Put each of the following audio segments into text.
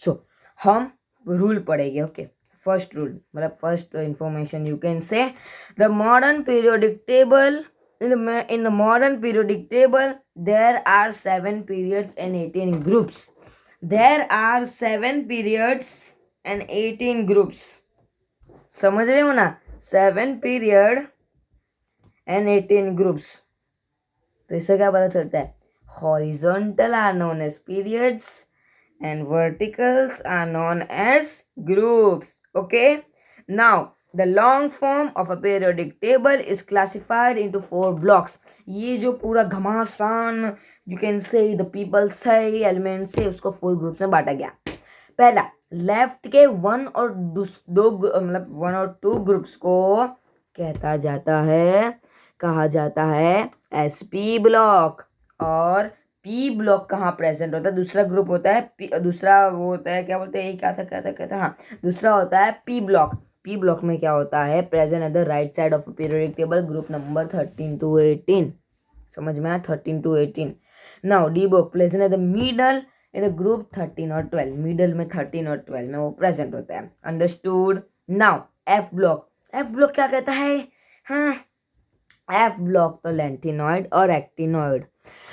सो हम रूल पढ़ेंगे. Okay, first rule मतलब first information you can say the modern periodic table. In the modern periodic table, there are 7 periods and 18 groups. There are 7 periods and 18 groups. समझ रहे हो ना? 7 period and 18 groups. तो इससे क्या पता चलता है? Horizontal are known as periods and verticals are known as groups. Okay? Now, the long form of a periodic table is classified into 4 blocks. ये जो पूरा घमासान you can say the people say elements से उसको 4 groups में बांटा गया. पहला, लेफ्ट के 1 और 2 मतलब 1 और 2 ग्रुप्स को कहा जाता है एसपी ब्लॉक. और पी ब्लॉक कहाँ प्रेजेंट होता है? दूसरा ग्रुप होता है दूसरा वो होता है, क्या बोलते हैं, क्या था हाँ, दूसरा होता है पी ब्लॉक. पी ब्लॉक में क्या होता है? Present at the right side of periodic table group number 13 to 18. समझ में आया? 13 to 18. Now D block present at the middle in the group 13 और 12. मिडल में 13 और 12 में वो प्रेजेंट होता है. Understood. Now F block. F block क्या कहता है? हाँ, एफ ब्लॉक तो लेंथिनॉइड और एक्टिनॉइड.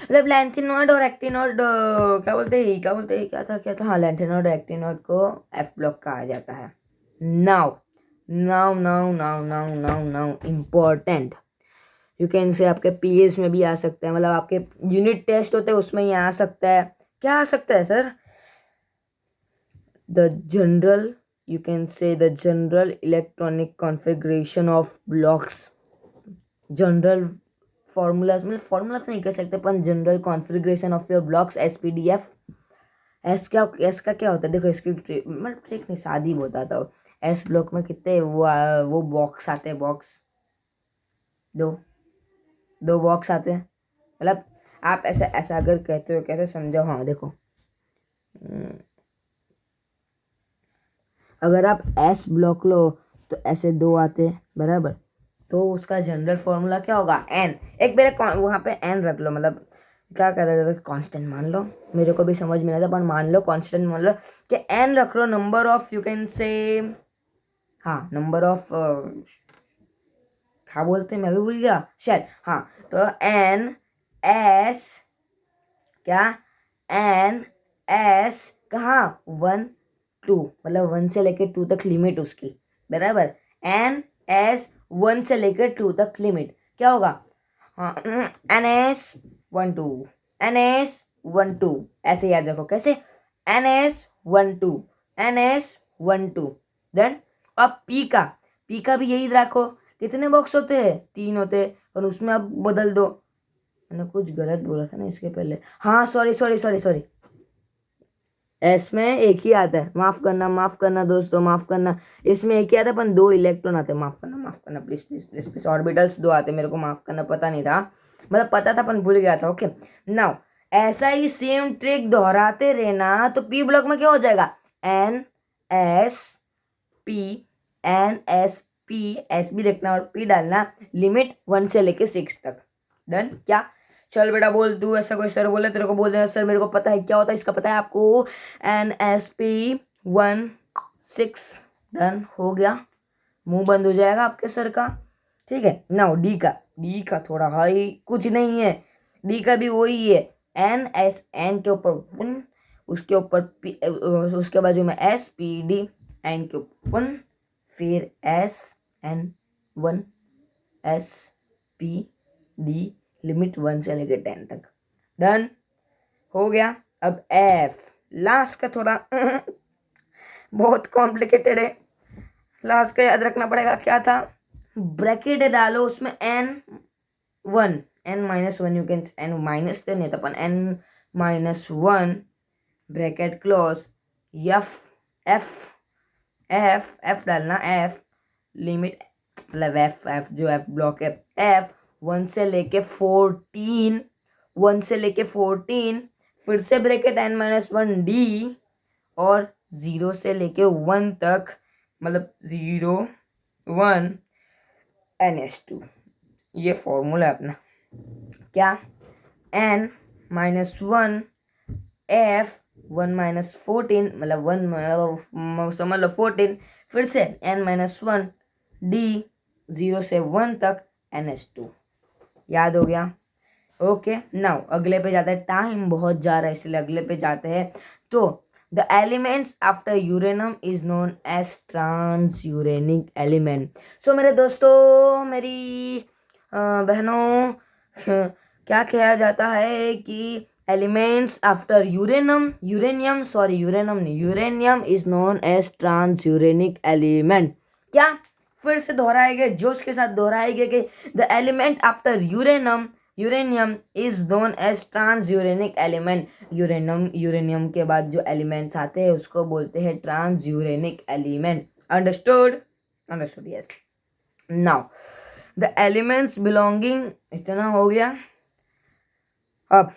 मतलब लेंथिनॉइड और एक्टिनॉइड क्या था हाँ, लेंथिनॉइड और एक्टिनॉइड को एफ ब्लॉक कहा जाता है. नाउ इम्पोर्टेंट यू कैन से आपके पीएस में भी आ सकता है, मतलब आपके यूनिट टेस्ट होते हैं उसमें ही आ सकता है. क्या आ सकता है sir? The general you can say the general electronic configuration of blocks. General formulas मतलब फॉर्मूला तो नहीं कह सकते, पर general configuration of your blocks SPDF. S का क्या होता है? देखो इसकी मतलब ट्रिक नहीं, शादी बताता हूँ. एस ब्लॉक में कितने वो बॉक्स आते हैं. बॉक्स दो बॉक्स आते हैं. मतलब आप ऐसा अगर कहते हो, कैसे समझो, हाँ देखो, अगर आप एस ब्लॉक लो तो ऐसे 2 आते हैं बराबर. तो उसका जनरल फॉर्मूला क्या होगा? एन. एक मेरे वहाँ पे एन रख लो, मतलब क्या कर रहे थे, कांस्टेंट मान लो. मेरे को भी समझ में नहीं आता, पर मान लो कांस्टेंट मान लो कि एन रख लो. Number of you can say हाँ, नंबर ऑफ क्या बोलते हैं, मैं भी भूल गया शायद. हाँ, तो एन एस क्या, एन एस कहाँ, 1 2, मतलब 1 से लेकर 2 तक लिमिट उसकी बराबर. एन एस 1 से लेकर 2 तक लिमिट क्या होगा? हाँ, एन एस 1 2, एन एस 1 2, ऐसे याद रखो. कैसे? N S 1 2, N S 1 2. Then अब पी का भी यही रखो. कितने बॉक्स होते हैं? 3 होते हैं. और उसमें अब बदल दो. मैंने कुछ गलत बोला था ना इसके पहले. हाँ, सॉरी. इसमें एक ही आता है. माफ करना दोस्तों, माफ करना. इसमें एक ही आता है, पर 2 इलेक्ट्रॉन आते हैं. माफ करना प्लीज. ऑर्बिटल्स 2 आते हैं. मेरे को माफ करना, पता नहीं था, मतलब पता था पर भूल गया था. ओके, नाउ ऐसा ही सेम ट्रिक दोहराते रहना. तो पी ब्लॉक में क्या हो जाएगा? एन एस पी एस भी लिखना और पी डालना. लिमिट 1 से लेके 6 तक. डन. क्या? चल बेटा बोल. तू ऐसा कोई सर बोले तेरे को बोल देना सर मेरे को पता है क्या होता है इसका, पता है आपको? NSP 1 6. डन हो गया. मुंह बंद हो जाएगा आपके सर का. ठीक है. नाउ डी का थोड़ा हाई कुछ नहीं है. डी का भी वही है. एन के ऊपर 1, उसके ऊपर पी, उसके बाजू में SPD. एन के ऊपर 1, फिर SN1 SPD, लिमिट 1 से लेकर 10 तक. डन हो गया. अब एफ लास्ट का थोड़ा बहुत कॉम्प्लिकेटेड है. लास्ट का याद रखना पड़ेगा. क्या था? ब्रैकेट डालो उसमें N1 N-1 you can. N minus तो नहीं था, पर N-1 ब्रैकेट क्लोज. एफ डालना. एफ लिमिट मतलब एफ जो एफ ब्लॉक है. एफ 1 से लेके 14, फिर से ब्रैकेट N-1 डी, और 0 से लेके 1 तक, मतलब 0 1 NS2. ये फॉर्मूला है अपना. क्या? N-1 F 1 - 14 मतलब 1 समझ लो 14, फिर से n-1 d 0 से 1 तक NH2। याद हो गया? ओके, नाउ अगले पे जाते हैं, टाइम बहुत जा रहा है इसलिए अगले पे जाते हैं। तो the elements after uranium is known as transuranic element. So मेरे दोस्तों, मेरी बहनों, क्या कहा जाता है कि elements after uranium is known as transuranic element. क्या फिर से दोहराएंगे, जोश के साथ दोहराएंगे कि the element after uranium is known as transuranic element. Uranium के बाद जो एलिमेंट्स आते हैं उसको बोलते हैं transuranic element. Understood? Understood, yes. Now the elements belonging, इतना हो गया। अब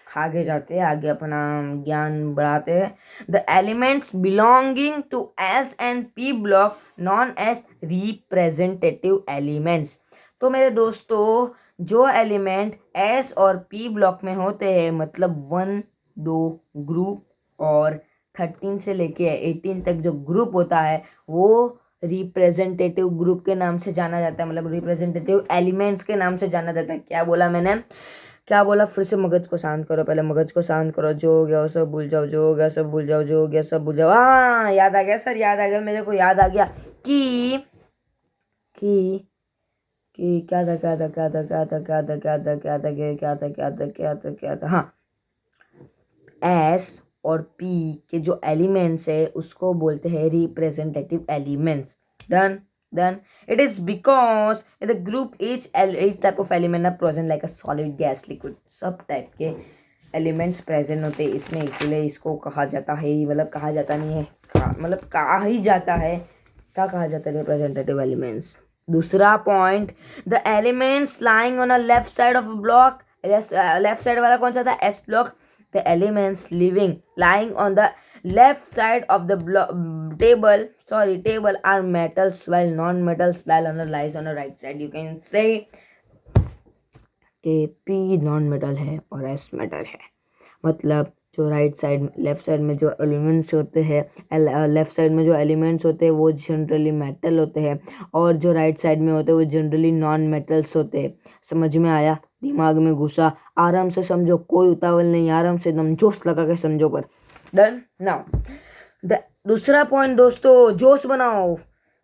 आगे जाते हैं, आगे अपना ज्ञान बढ़ाते हैं। The elements belonging to S and P block known as representative elements. तो मेरे दोस्तों, जो एलिमेंट एस और पी ब्लॉक में होते हैं, मतलब 1, 2 ग्रुप और 13 से लेके 18 तक जो ग्रुप होता है वो रिप्रेजेंटेटिव ग्रुप के नाम से जाना जाता है, मतलब रिप्रेजेंटेटिव एलिमेंट्स के नाम से जाना जाता है। क्या बोला मैंने? क्या बोला? फिर से मगज को शांत करो, पहले मगज को शांत करो। जो हो गया वो सब भूल जाओ, जो हो गया सब भूल जाओ, जो हो गया सब भूल जाओ। हाँ, याद आ गया सर, याद आ गया, मेरे को याद आ गया कि कि क्या था, क्या था, क्या था, क्या था, क्या था, क्या था, क्या था, क्या था, क्या था, क्या था, क्या था, हाँ, एस और पी के जो एलिमेंट्स है उसको बोलते हैं representative elements. Done done. It is because in the group each type of element are present like a solid, gas, liquid, सब टाइप के एलिमेंट्स प्रेजेंट होते हैं इसमें, इसलिए इसको कहा जाता है, मतलब कहा जाता नहीं है, मतलब कहा ही जाता है। क्या कहा जाता है? Representative elements. दूसरा point, the elements lying on a left side of block, left side वाला कौन सा था? S block. The elements lying on the left side of the table are metals, while non-metals lies on the right side. You can say कि P non metal है और S metal है। मतलब जो लेफ्ट साइड में जो elements होते हैं, लेफ्ट साइड में जो एलिमेंट्स होते हैं वो जनरली मेटल होते हैं, और जो राइट साइड में होते हैं वो जनरली नॉन मेटल्स होते हैं। समझ में आया? दिमाग में घुसा? आराम से समझो, कोई उतावल नहीं, आराम से एकदम जोश लगा के समझो। पर डन। नाउ दूसरा पॉइंट दोस्तों, जोश बनाओ।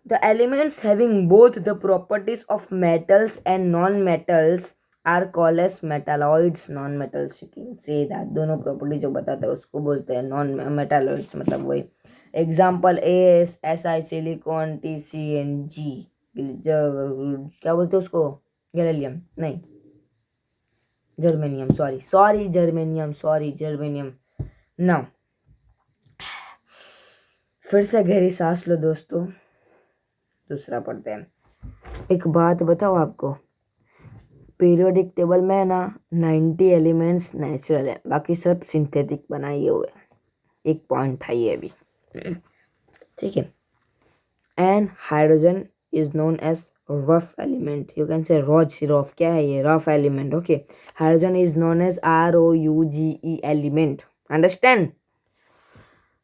The elements having both the properties of metals and non metals are called as metalloids. Non metals, you can say that, दोनों प्रॉपर्टी जो बताते हैं उसको बोलते हैं नॉन मेटालॉइड्स। मतलब वही एग्जांपल AsSi सिलिकॉन TCNG, क्या बोलते हैं उसको? गैलेलियम नहीं, जर्मेनियम, जर्मेनियम। नाउ फिर से गहरी सांस लो दोस्तों, दूसरा पढ़ते हैं। एक बात बताओ आपको, पीरियोडिक टेबल में है ना 90 एलिमेंट्स नेचुरल है, बाकी सब सिंथेटिक बनाए हुए। एक पॉइंट था ये भी, ठीक है। And hydrogen is known as rough element, you can say rough. क्या है ये? Rough element. Okay, hydrogen is known as ROUGE element. Understand?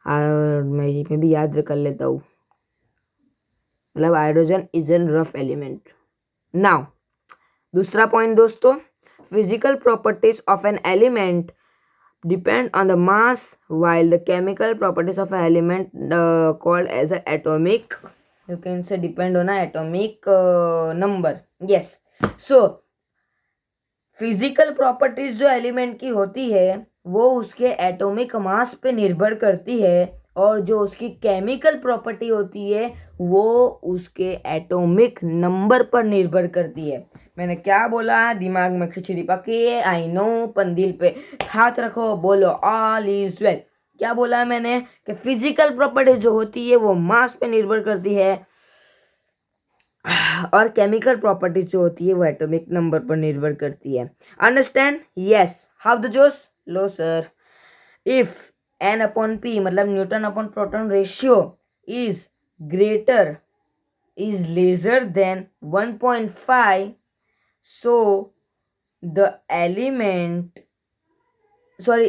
और मैं भी याद कर लेता हूँ, मतलब hydrogen is an rough element. Now दूसरा पॉइंट दोस्तों, physical properties of an element depend on the mass, while the chemical properties of an element called as a atomic, you can say depend on a atomic number. Yes, so physical properties जो element की होती है वो उसके atomic mass पे निर्भर करती है, और जो उसकी केमिकल प्रॉपर्टी होती है वो उसके एटॉमिक नंबर पर निर्भर करती है। मैंने क्या बोला? दिमाग में खिचड़ी पकी है, आई नो, पंदिल पे हाथ रखो, बोलो ऑल इज वेल। क्या बोला मैंने? कि फिजिकल प्रॉपर्टी जो होती है वो मास पे निर्भर करती है, और केमिकल प्रॉपर्टीज जो होती है वो एटॉमिक नंबर पर निर्भर करती है। अंडरस्टैंड? यस। हाउ द जोश? लो सर। इफ N/P मतलब Newton upon proton ratio is greater is lesser than 1.5, so the element sorry,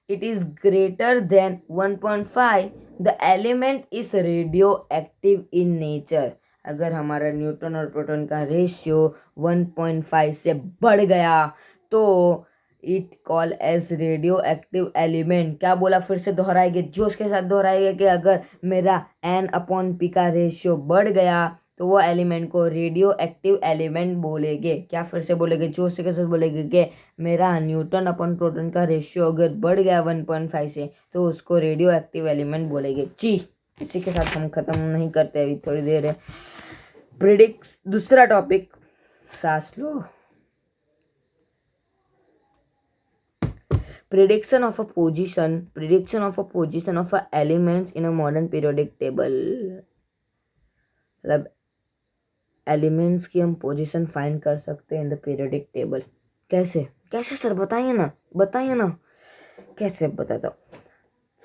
it is greater than 1.5, the element is radioactive in nature. अगर हमारा neutron और proton का ratio 1.5 से बढ़ गया तो it call as radioactive element. क्या बोला, फिर से दोहराएंगे, जोश के साथ दोहराएंगे कि अगर मेरा N/P का रेशियो बढ़ गया तो वो एलिमेंट को रेडियो एक्टिव एलिमेंट बोलेंगे। क्या, फिर से बोलेंगे, जोश के साथ बोलेंगे कि मेरा न्यूटन अपॉन प्रोटॉन का रेशियो अगर बढ़ गया 1.5 से तो उसको रेडियो एक्टिव एलिमेंट बोलेंगे। जी, इसी के साथ हम खत्म नहीं करते, अभी थोड़ी देर है। प्रिडिक्ट, दूसरा टॉपिक, सांस लो। prediction of a position of a elements in a modern periodic table। मतलब एलिमेंट्स की हम पोजीशन फाइंड कर सकते हैं इन द पीरियोडिक टेबल। कैसे कैसे सर, बताइए ना कैसे बताता हूँ।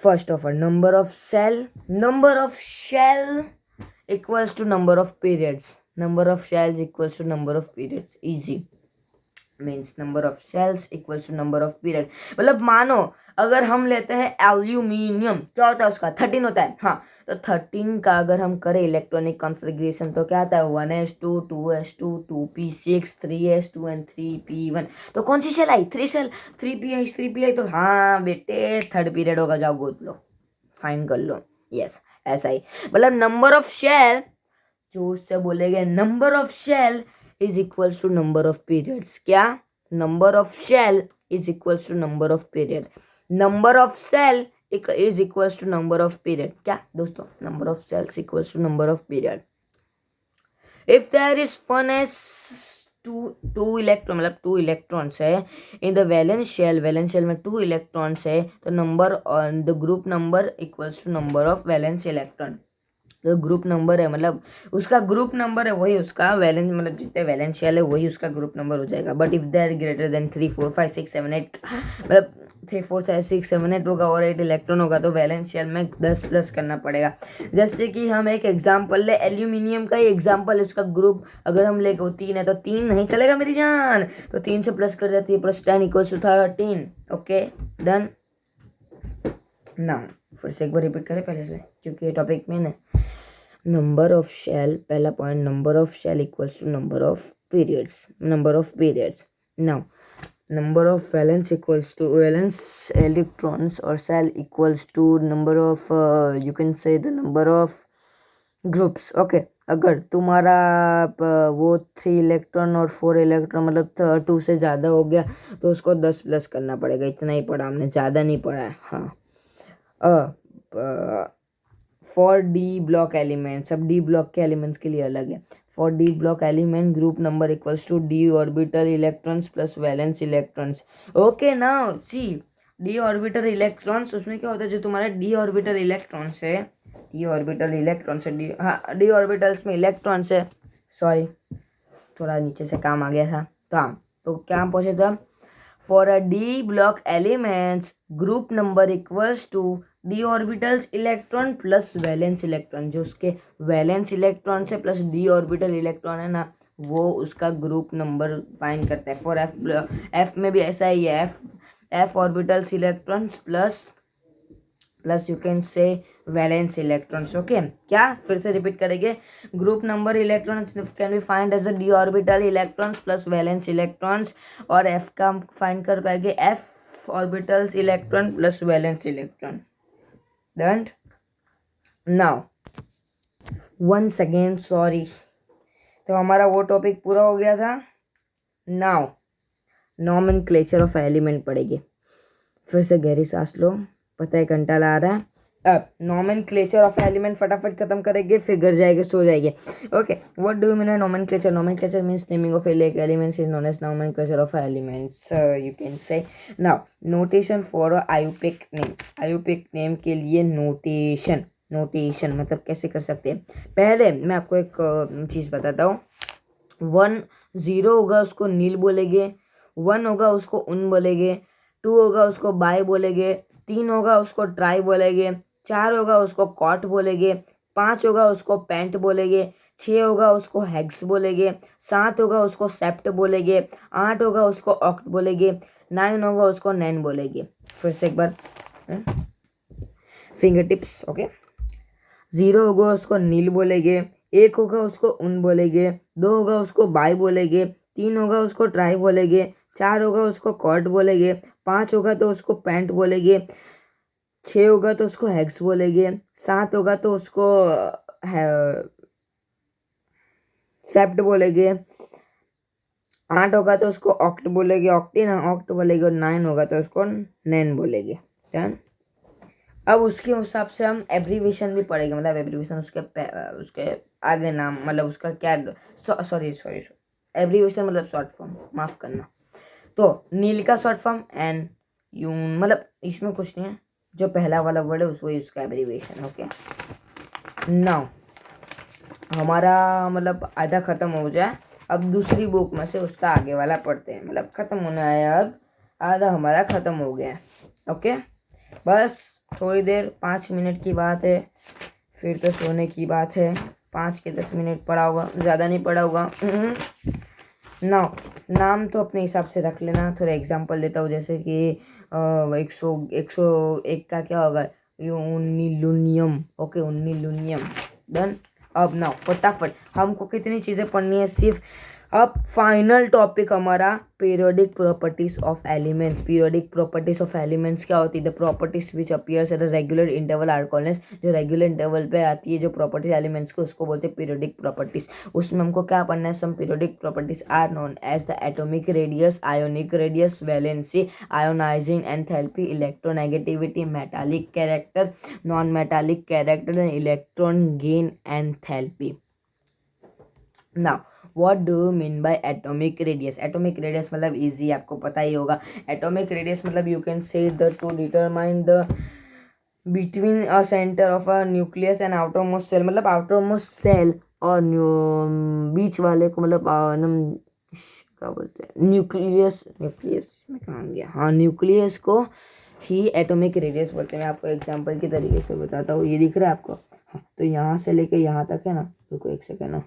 First of all, number of shell equals to number of periods. Number of shells equals to number of periods. Easy means number of shells equals to number of period. मतलब मानो अगर हम लेते हैं एल्यूमिनियम, क्या होता है उसका 13 होता है। हाँ, तो 13 का अगर हम करें इलेक्ट्रॉनिक कॉन्फ़िगरेशन तो क्या आता है 1s2 2s2 2p6 3s2 and 3p1। तो कौन सी शेल आई, 3 शेल, 3p तो हाँ बेटे थर्ड पीरियड होगा, जाओ गोद लो, फाइन कर लो। यस, ऐसा ही, मतलब नंबर ऑफ शेल, जोर से बोलेंगे, number of shell is equals to number of periods। क्या, number of shell is equals to number of period। number of cell is equals to number of period। क्या दोस्तों, number of cells equals to number of period। if there is one s two electron, मतलब 2 electrons है in the valence shell में 2 electrons है तो number on the group number equals to number of valence electron। तो group number है, मतलब उसका group number है वही उसका वैलेंस, मतलब जितने वैलेंस शेल है वही उसका ग्रुप नंबर हो जाएगा। But if they are greater than 3 4 5 6 7 8, मतलब 3 4 6 7 8 होगा और 8 इलेक्ट्रॉन होगा तो वैलेंस शेल में 10 प्लस करना पड़ेगा। जैसे कि हम एक एग्जांपल ले, एल्यूमिनियम का ही एग्जांपल, उसका ग्रुप अगर हम लेके 3 है तो 3 नहीं चलेगा मेरी जान, तो 3 से प्लस कर जाती है, plus 10 equals to 13। Okay done. ना फिर से एक बार रिपीट करें पहले से, क्योंकि ये टॉपिक में ना, नंबर ऑफ शेल, पहला point, number of shell equals to number of periods. Now number of valence equals to valence electrons और shell equals to number of, you can say the number of groups. Okay, अगर तुम्हारा वो 3 electron और 4 electron मतलब 2 से ज़्यादा हो गया तो उसको 10 प्लस करना पड़ेगा। इतना ही पढ़ा हमने, ज़्यादा नहीं पढ़ा है। हाँ, फॉर डी ब्लॉक एलिमेंट्स, अब डी ब्लॉक के एलिमेंट्स के लिए अलग है। For D block element group number equals to D orbital electrons plus valence electrons. Okay now see, D orbital electrons, उसमें क्या होता है, जो तुम्हारा डी ऑर्बिटल इलेक्ट्रॉन्स है, डी ऑर्बिटल इलेक्ट्रॉन्स है, डी ऑर्बिटल्स में इलेक्ट्रॉन्स है, सॉरी थोड़ा नीचे से काम आ गया था। तो हाँ, तो क्या पहुँचे थे, for a D block elements group number equals to D orbitals electron plus valence electron. जो उसके वैलेंस इलेक्ट्रॉन से प्लस डी ऑर्बिटल इलेक्ट्रॉन है ना, वो उसका ग्रुप नंबर फाइंड करता है। फॉर एफ में भी ऐसा ही है, F orbitals electrons plus you can say valence electrons. Okay, क्या, फिर से रिपीट करेंगे, group number electrons can be find as a D orbital electrons plus valence electrons, और एफ का हम फाइंड कर पाएंगे F orbitals electron plus valence electron. Done. Now once again sorry, तो हमारा वो टॉपिक पूरा हो गया था। नाउ नॉमेनक्लेचर ऑफ एलिमेंट पढ़ेंगे। फिर से गहरी सांस लो, पता है कंटाला आ रहा है। अब नॉमेनक्लेचर ऑफ एलिमेंट फटाफट खत्म करेंगे, फिर घर जाएंगे सो जाएंगे। Okay, what do you mean by nomenclature? Nomenclature means naming of elements is known as nomenclature of elements, you can say. Now notation for IUPAC name, IUPAC name के लिए नोटेशन मतलब कैसे कर सकते हैं। पहले मैं आपको एक चीज़ बताता हूँ। 1 0 होगा उसको नील बोलेंगे, 1 होगा उसको उन बोलेंगे, 2 होगा उसको बाय बोलेंगे, 3 होगा उसको ट्राई बोलेंगे, 4 होगा उसको कॉट बोलेंगे, 5 होगा उसको पेंट बोलेंगे, 6 होगा उसको हेक्स बोलेंगे, 7 होगा उसको सेप्ट बोलेंगे, 8 होगा उसको ऑक्ट बोलेंगे, नाइन होगा उसको नैन बोलेंगे। फिर से एक बार, फिंगर टिप्स, ओके। जीरो होगा उसको नील बोलेंगे, एक होगा उसको उन बोलेंगे, दो होगा उसको बाई बोलेंगे, तीन होगा उसको ट्राई बोलेंगे, चार होगा उसको कॉर्ड बोलेंगे, पाँच होगा तो उसको पैंट बोलेंगे, छः होगा तो उसको हैग्स बोलेंगे, सात होगा तो उसको सेप्ट बोलेंगे, आठ होगा तो उसको ऑक्ट बोलेंगे, ऑक्टी ना ऑक्ट बोलेंगे, और नाइन होगा तो उसको नैन बोलेंगे। डन। अब उसके हिसाब से हम एब्रीवेशन भी पढ़ेंगे, मतलब एब्रीवेशन उसके आगे नाम, मतलब उसका क्या, सॉरी एब्रीवेशन मतलब शॉर्ट फॉर्म, माफ करना। तो नील का शॉर्ट फॉर्म एन यून, मतलब इसमें कुछ नहीं है, जो पहला वाला वर्ड है वही उसका एब्रीवेशन। ओके, नाउ हमारा मतलब आधा खत्म हो जाए, अब दूसरी बुक में से उसका आगे वाला पढ़ते हैं, मतलब खत्म होने आया, अब आधा हमारा खत्म हो गया। ओके, बस थोड़ी देर, 5 मिनट की बात है, फिर तो सोने की बात है। 5 के 10 मिनट पढ़ा होगा, ज़्यादा नहीं पढ़ा होगा। नाम तो अपने हिसाब से रख लेना। थोड़ा एग्जांपल देता हूँ, जैसे कि 101 का क्या होगा, उन्नीलुनियम। Okay, unnilunium. डन। अब नाउ फटाफट हमको कितनी चीज़ें पढ़नी है, सिर्फ अब फाइनल टॉपिक हमारा periodic properties of elements. Periodic properties of elements क्या होती है? The properties which appears at a regular interval are called as, जो रेगुलर इंटरवल पे आती है जो प्रॉपर्टीज एलिमेंट्स को, उसको बोलते हैं पीरियोडिक प्रॉपर्टीज। उसमें हमको क्या पढ़ना है? Some periodic properties are known as the atomic radius, ionic radius, valency, ionizing enthalpy, electronegativity, metallic character, non metallic character and electron gain enthalpy. Now what do you mean by atomic radius? Atomic radius मतलब easy, आपको पता ही होगा। Atomic radius मतलब you can say the to determine the between a centre of a nucleus and outer most shell, मतलब outer most shell और बीच वाले को, मतलब क्या बोलते हैं, न्यूक्लियस। न्यूक्लियस में कहाँ गया? हाँ, न्यूक्लियस को ही एटॉमिक रेडियस बोलते हैं। मैं आपको एग्जांपल की तरीके से बताता हूँ। ये दिख रहा है आपको? हाँ, तो यहाँ से लेके यहाँ तक है ना, रुको एक सेकेंड ना,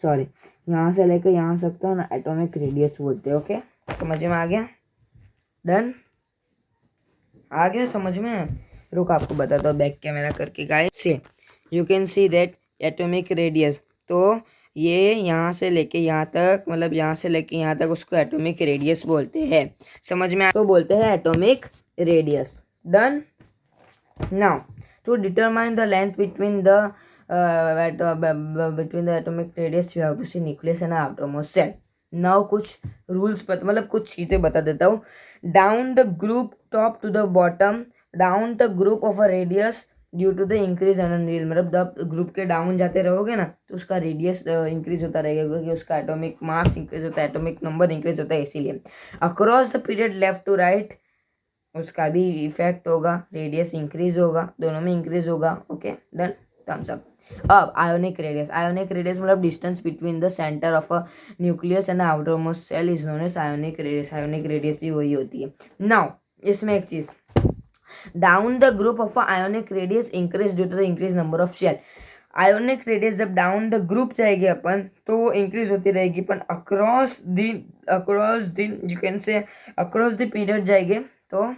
सॉरी, यहाँ से लेकर यहाँ सकता हूँ ना, एटॉमिक रेडियस बोलते हैं। ओके, समझ में आ गया? डन, आ गया समझ में? रुक, आपको बताता हूँ बैक कैमरा करके गाइस। से you can see that atomic radius, तो ये यहाँ से लेके यहाँ तक, मतलब यहाँ से लेके यहाँ तक, उसको एटॉमिक रेडियस बोलते हैं। समझ में? तो बोलते हैं atomic radius. Done. Now to determine the length between the between the atomic radius you have to see nucleus and outermost cell. Now कुछ रूल्स मतलब कुछ चीज़ें बता देता हूँ। Down the group top to the bottom, down the group of a radius due to the increase an radius, मतलब जब group के डाउन जाते रहोगे ना तो उसका रेडियस इंक्रीज होता रहेगा, क्योंकि उसका एटॉमिक मास इंक्रीज होता है, एटॉमिक नंबर इंक्रीज होता है, इसीलिए। Across the period left to right, उसका भी इफेक्ट होगा, रेडियस इंक्रीज होगा, दोनों में इंक्रीज होगा। Okay, done, thumbs up. अब आयोनिक रेडियस, आयोनिक रेडियस मतलब distance between the centre of a nucleus and outer most cell is known as ionic radius. Ionic radius भी वही होती है। नाउ इसमें एक चीज, down the group of a ionic radius increase due to the increase number of shell. Ionic radius जब down the group जाएगी अपन तो वो इंक्रीज होती रहेगी, पर अक्रॉस द यू कैन से अक्रॉस द पीरियड जाएंगे तो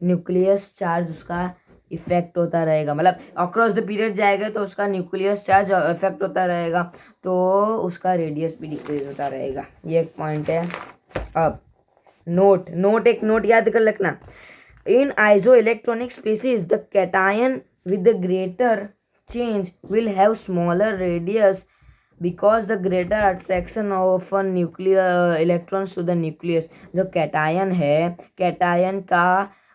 न्यूक्लियस चार्ज उसका इफेक्ट होता रहेगा, मतलब अक्रॉस द पीरियड जाएगा तो उसका न्यूक्लियस चार्ज इफेक्ट होता रहेगा, तो उसका रेडियस भी डिक्रीज होता रहेगा। ये एक पॉइंट है। अब एक नोट याद कर रखना। In isoelectronic species the cation with the greater change will have smaller radius because the greater attraction of a nuclear electrons to the nucleus। जो कैटायन है, कैटायन का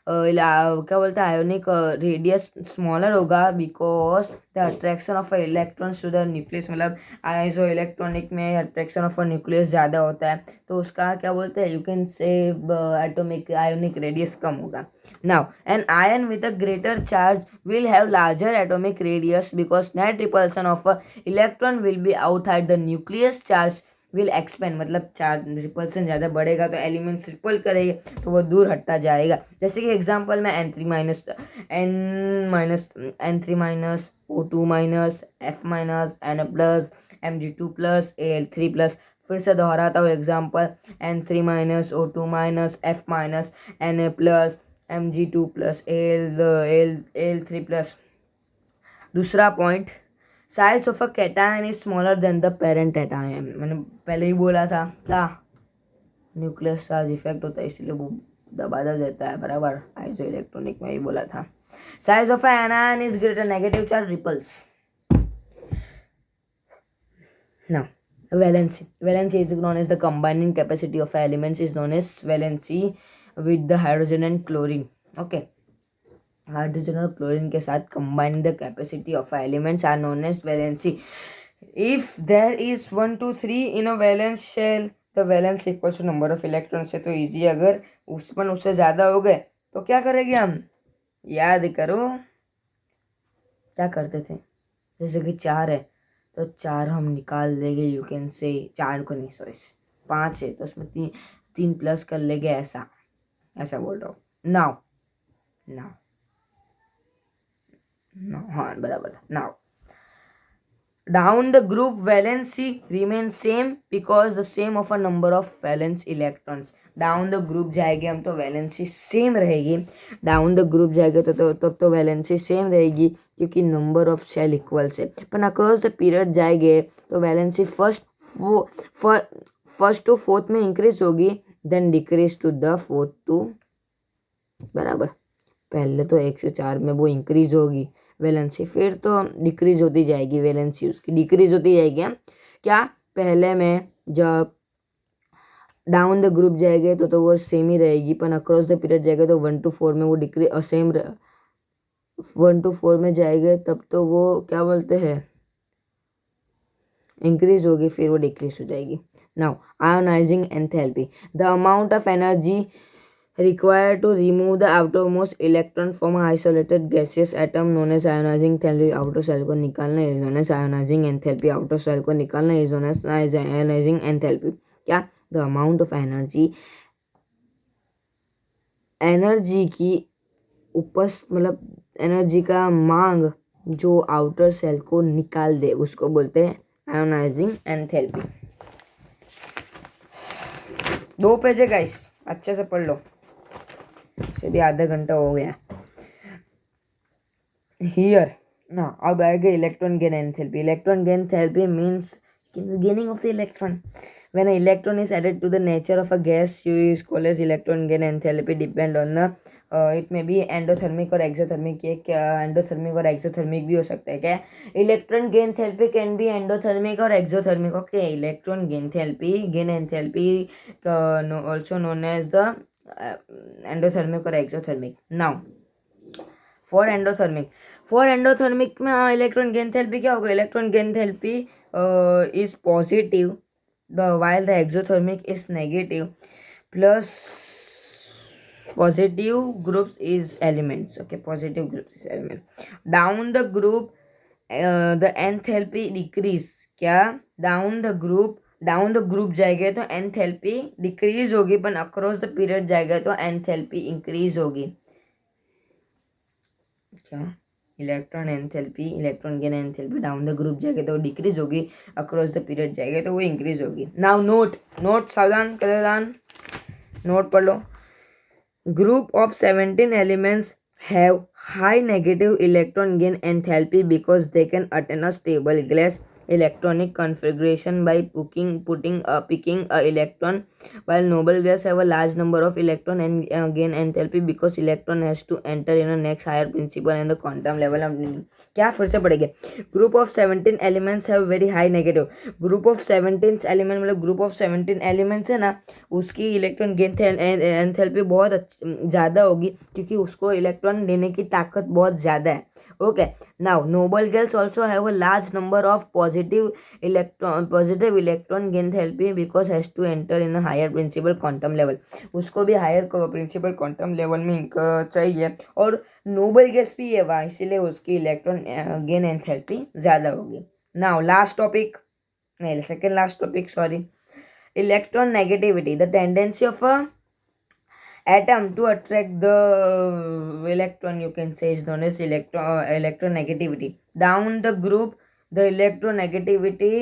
क्या बोलते हैं, आयोनिक रेडियस स्मॉलर होगा because the attraction of electrons to the nucleus, मतलब isoelectronic में attraction of nucleus ज़्यादा होता है, तो उसका क्या बोलते हैं, you can say atomic ionic radius कम होगा। Now, an ion with a greater charge will have larger atomic radius because net repulsion of a electron will be outside the nucleus, charge will expand, मतलब charge repulsion ज़्यादा बढ़ेगा तो elements ripple करेंगे तो वो दूर हटता जाएगा। जैसे कि एग्जांपल में N3 - O2 - F - Na+, Mg2+, Al3+, फिर से दोहराता हूँ example, N3 minus O2 minus F minus Na plus Mg2 plus Al3 plus. दूसरा point, size of a cation is smaller than the parent cation. मैंने पहले ही बोला था क्या, न्यूक्लियस चार्ज इफेक्ट होता है इसलिए वो दबा देता है, बराबर, आइसो इलेक्ट्रॉनिक में ही बोला था। Size of an ion is greater, negative charge repels. Now, valency is known as the combining capacity of elements is known as valency with the hydrogen and chlorine. Okay, hydrogen और chlorine के साथ combine the capacity of elements are known as valency. If there is 1 2 3 in a valence shell, the valence equals to number of electrons है, तो easy, अगर उससे ज़्यादा हो गए तो क्या करेंगे हम, याद करो क्या करते थे, जैसे कि 4 है तो 4 हम निकाल देंगे, यू कैन से 4 को नहीं, सॉरी 5 है तो उसमें 3 प्लस कर लेंगे, ऐसा बोल रहा हूँ। नाउ हाँ बराबर। Now down the group valency remains same because the same of a number of valence electrons। Down the group जाएंगे हम तो वैलेंसी सेम रहेगी, डाउन द ग्रुप जाएंगे तब तो वैलेंसी सेम रहेगी क्योंकि नंबर ऑफ शेल इक्वल से। पर अक्रॉस द पीरियड जाएंगे तो वैलेंसी फर्स्ट टू फोर्थ में इंक्रीज होगी, then decrease to the fourth two, बराबर। पहले तो 1 से 4 में वो इंक्रीज होगी वैलेंसी, फिर तो डिक्रीज होती जाएगी वैलेंसी, उसकी डिक्रीज होती जाएगी। क्या, पहले में जब डाउन द ग्रुप जाएंगे तो वो सेम ही रहेगी, पर अक्रॉस द पीरियड जाएगा तो 1 to 4 में वो डिक्रीज सेम 1 to 4 में जाएंगे तब तो वो क्या बोलते हैं इंक्रीज होगी, फिर वो डिक्रीज हो जाएगी। Now ionising enthalpy, the amount of energy required to remove the outermost electron from a isolated gaseous atom known as ionizing enthalpy। outer cell को निकालना is known as ionizing enthalpy, outer cell को निकालना is known as ionizing enthalpy। क्या, the amount of energy की मतलब energy का मांग जो आउटर सेल को निकाल दे उसको बोलते हैं आयोनाइजिंग एंथैल्पी। 2 पेज है गाइस, अच्छे से पढ़ लो, से भी आधा घंटा हो गया। हियर ना अब आएगा electron gain enthalpy. Electron gain enthalpy means gaining of the electron. When an electron is added to the nature of a gas, you is called as electron gain enthalpy depend on the it may be endothermic और exothermic। एक endothermic और exothermic भी हो सकता है क्या, electron gain enthalpy can be endothermic और exothermic. Okay, electron gain enthalpy also known as the endothermic और एक्सोथर्मिक। नाउ फॉर एंडोथर्मिक में इलेक्ट्रॉन गेन एंथैल्पी क्या होगा, electron gain enthalpy is positive while the exothermic is negative, plus positive groups is elements। okay, positive groups is element। down the group the enthalpy decrease। क्या, down the group जाएगा तो enthalpy decrease होगी, पर across the period जाएगा तो enthalpy increase होगी। क्या, electron gain enthalpy down the group जाएगा तो डिक्रीज होगी, अक्रॉस द पीरियड जाएगा तो वो इंक्रीज होगी। नाउ नोट सावधान नोट पढ़ लो। Group of 17 elements have high negative electron gain enthalpy because they can attain a stable gas electronic configuration by picking a electron, while noble gas have a large number of electron and gain enthalpy because electron has to enter in a next higher principle and the quantum level of। क्या, फिर से पढ़ेंगे। Group of 17 elements have very high negative. Group of 17 element मतलब group of 17 elements है ना, उसकी electron gain enthalpy बहुत ज़्यादा होगी क्योंकि उसको इलेक्ट्रॉन देने की ताकत बहुत ज़्यादा है। okay, now noble gas also have a large number of positive electron gain enthalpy because has to enter in a higher principal quantum level। उसको भी हायर प्रिंसिपल क्वांटम लेवल में चाहिए, और नोबल गैस भी है वहाँ, इसीलिए उसकी इलेक्ट्रॉन गेन एंथैल्पी ज़्यादा होगी। नाउ लास्ट टॉपिक, नहीं second last topic, sorry, electron negativity, the tendency of a atom to attract the electron, you can say, is known as electronegativity। down the group the electronegativity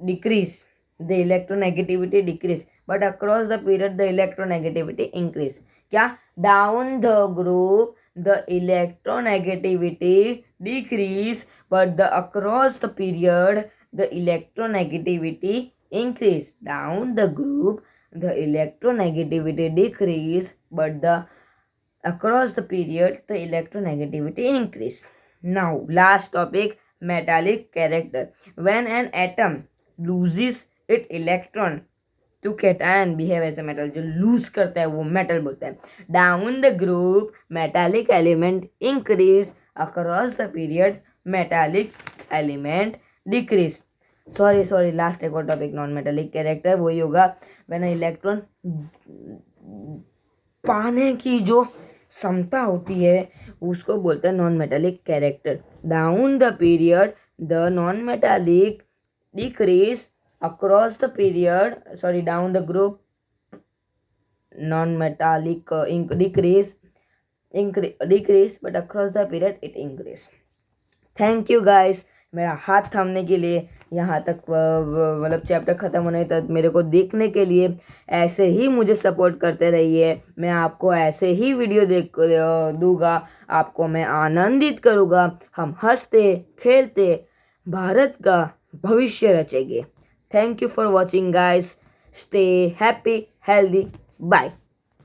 decrease, the electronegativity decrease, but across the period the electronegativity increase. क्या? Down the group the electronegativity decrease, but the across the period the electronegativity increase. Down the group the electronegativity decrease, but the across the period the electronegativity increase. Now last topic, metallic character. When an atom loses its electron to cation behave as a metal, जो lose करता है वो metal बोलते हैं. Down the group metallic element increase, across the period metallic element decrease. Sorry last एक और topic, non metallic character. वही होगा व्हेन इलेक्ट्रॉन पाने की जो क्षमता होती है उसको बोलते हैं non metallic character. Down the period the non metallic decrease, across the period, sorry, down the group non-metallic decrease, but across the period it increase. Thank you guys मेरा हाथ थामने के लिए, यहाँ तक मतलब चैप्टर ख़त्म होने तक मेरे को देखने के लिए. ऐसे ही मुझे सपोर्ट करते रहिए. मैं आपको ऐसे ही वीडियो दूंगा, आपको मैं आनंदित करूँगा. हम हंसते खेलते भारत का भविष्य रचेंगे. Thank you for watching guys. Stay happy healthy. Bye.